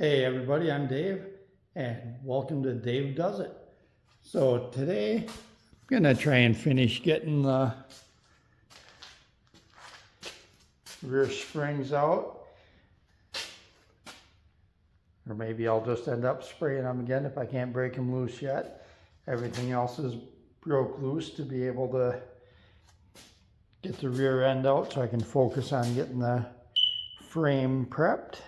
Hey everybody, I'm Dave and welcome to Dave Does It. So today I'm gonna try and finish getting the rear springs out, or maybe I'll just end up spraying them again if I can't break them loose yet. Everything else is broke loose to be able to get the rear end out so I can focus on getting the frame prepped.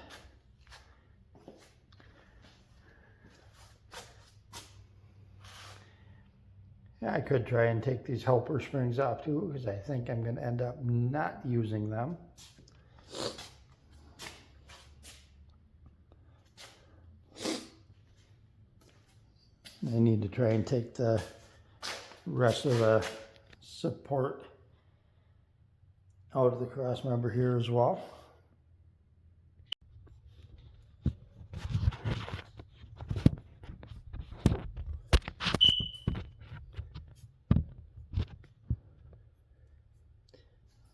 I could try and take these helper springs off too, because I think I'm going to end up not using them. I need to try and take the rest of the support out of the cross member here as well.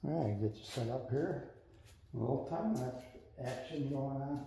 All right, get you set up here. A little time-lapse action going on.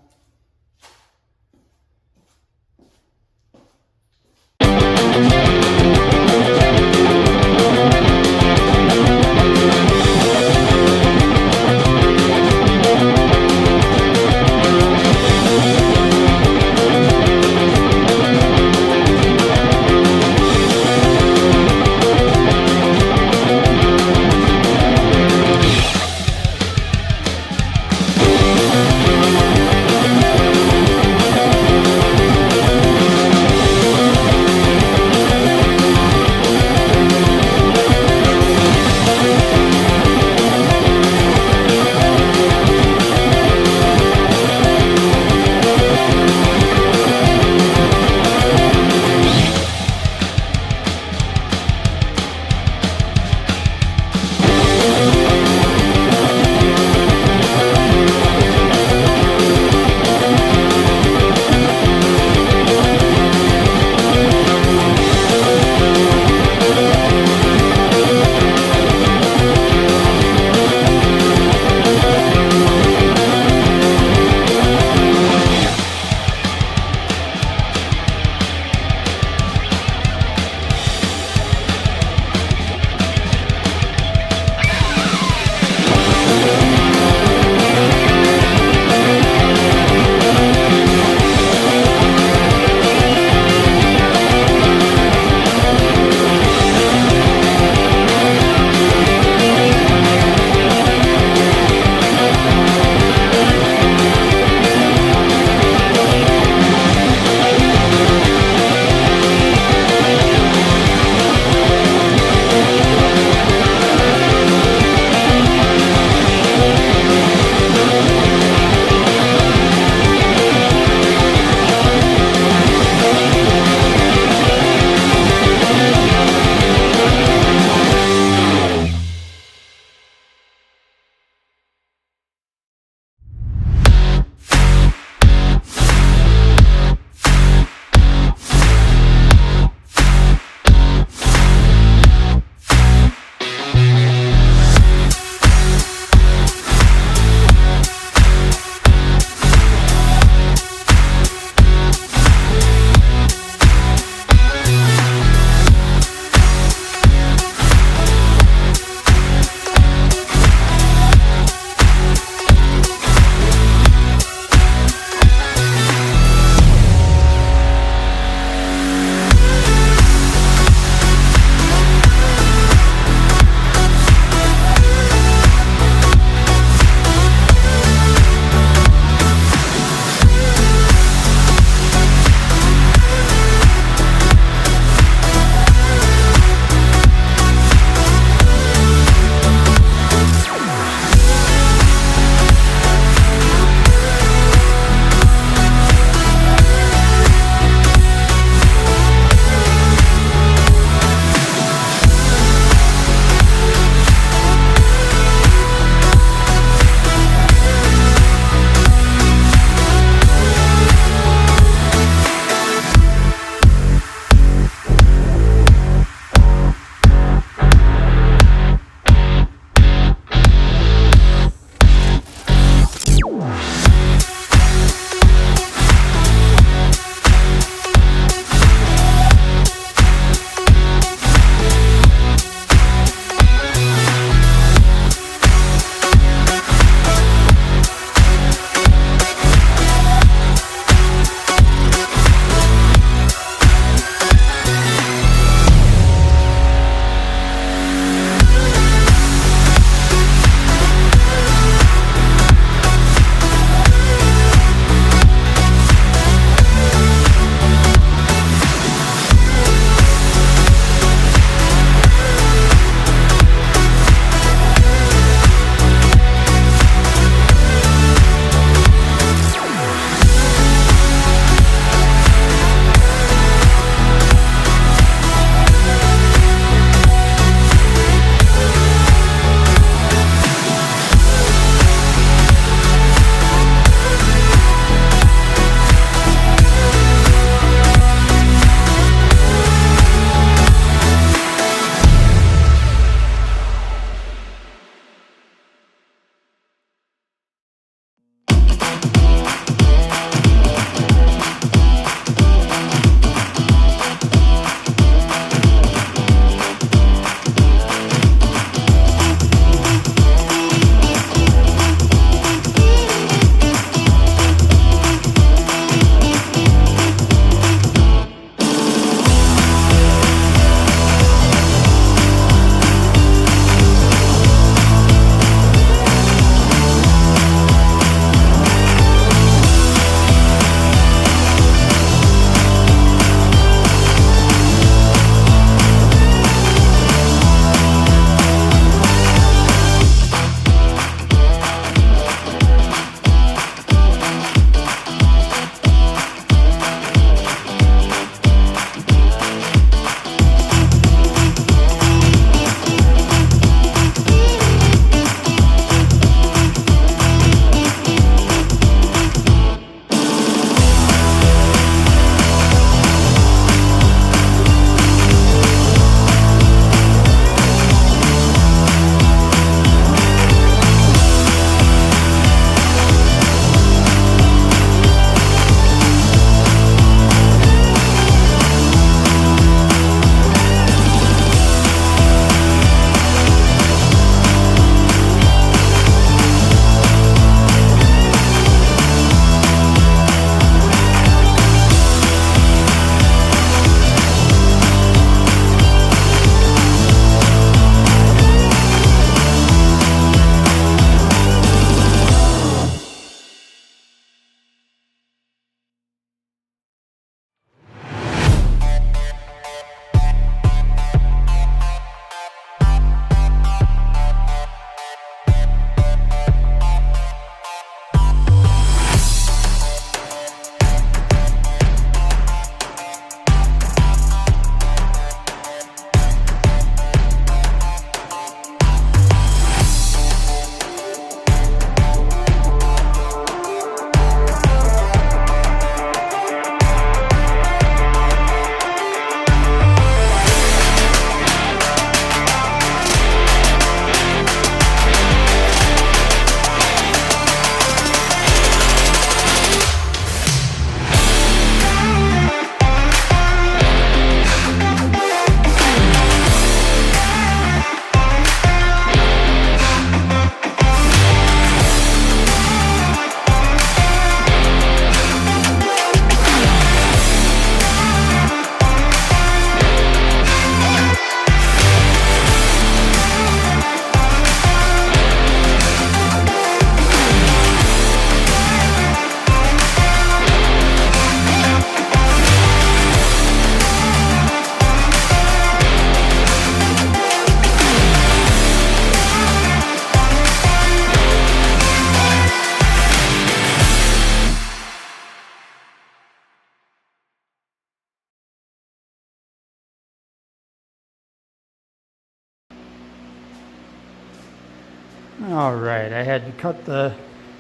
All right, I had to cut the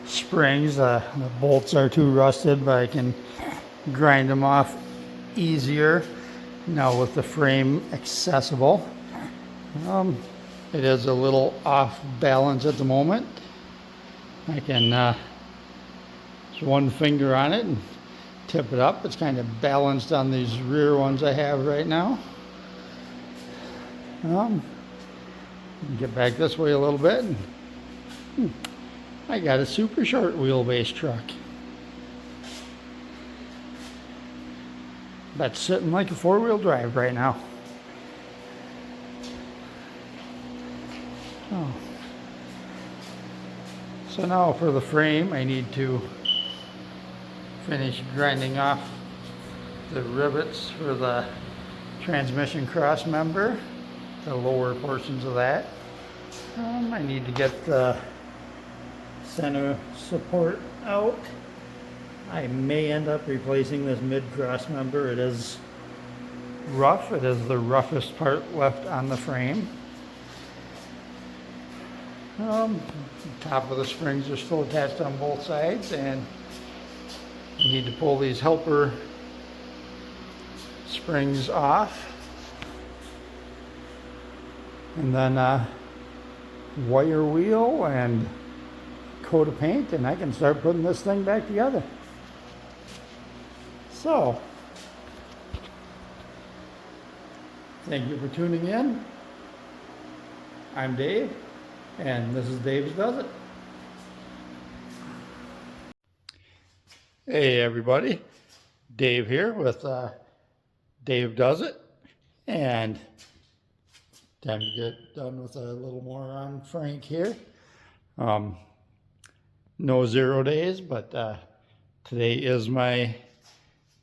springs. The bolts are too rusted, but I can grind them off easier now with the frame accessible. It is a little off balance at the moment. I can just one finger on it and tip it up. It's kind of balanced on these rear ones I have right now. Get back this way a little bit. And, I got a super short wheelbase truck. That's sitting like a four-wheel drive right now. Oh. So now for the frame, I need to finish grinding off the rivets for the transmission cross member, the lower portions of that. I need to get the center support out. I may end up replacing this mid-cross member. It is rough. It is the roughest part left on the frame. Top of the springs are still attached on both sides, and you need to pull these helper springs off, and then wire wheel and coat of paint, and I can start putting this thing back together. So, thank you for tuning in. I'm Dave, and this is Dave's Does It. Hey everybody, Dave here with Dave Does It, and time to get done with a little more on Frank here. No 0 days, but today is my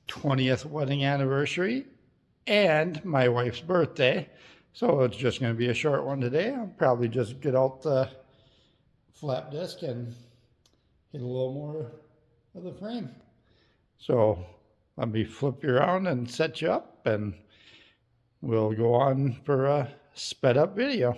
20th wedding anniversary and my wife's birthday, so it's just going to be a short one today. I'll probably just get out the flap disc and get a little more of the frame. So let me flip you around and set you up, and we'll go on for a sped up video.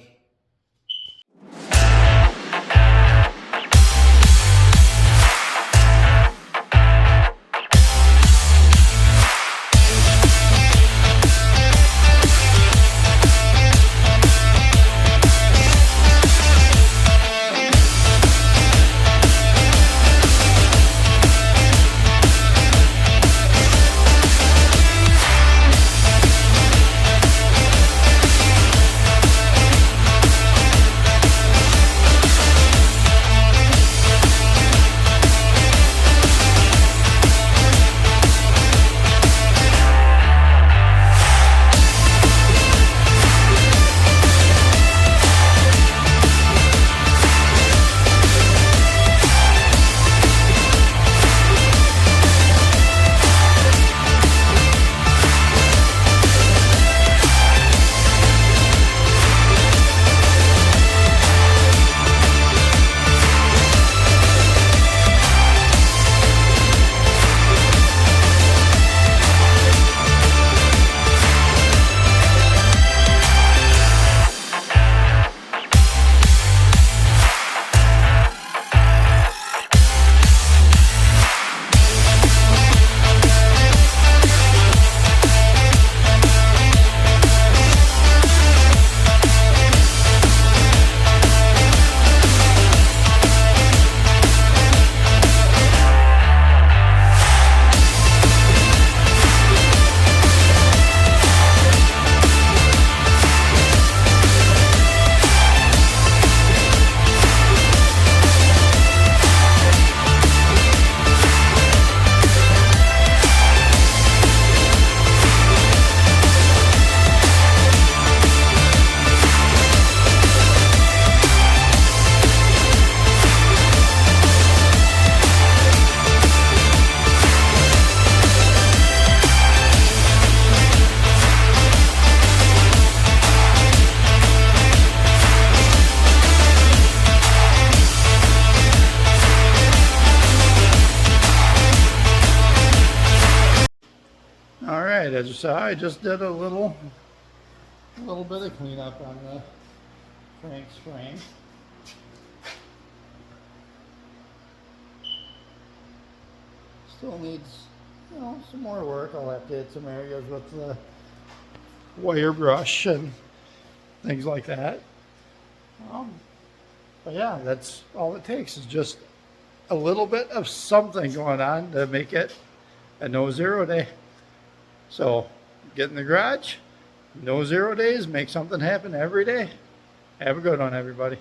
As you saw, I just did a little bit of cleanup on the Frank's frame. Still needs, you know, some more work. I'll have to hit some areas with the wire brush and things like that. But yeah, that's all it takes is just a little bit of something going on to make it a no zero day. So get in the garage, no 0 days, make something happen every day. Have a good one, everybody.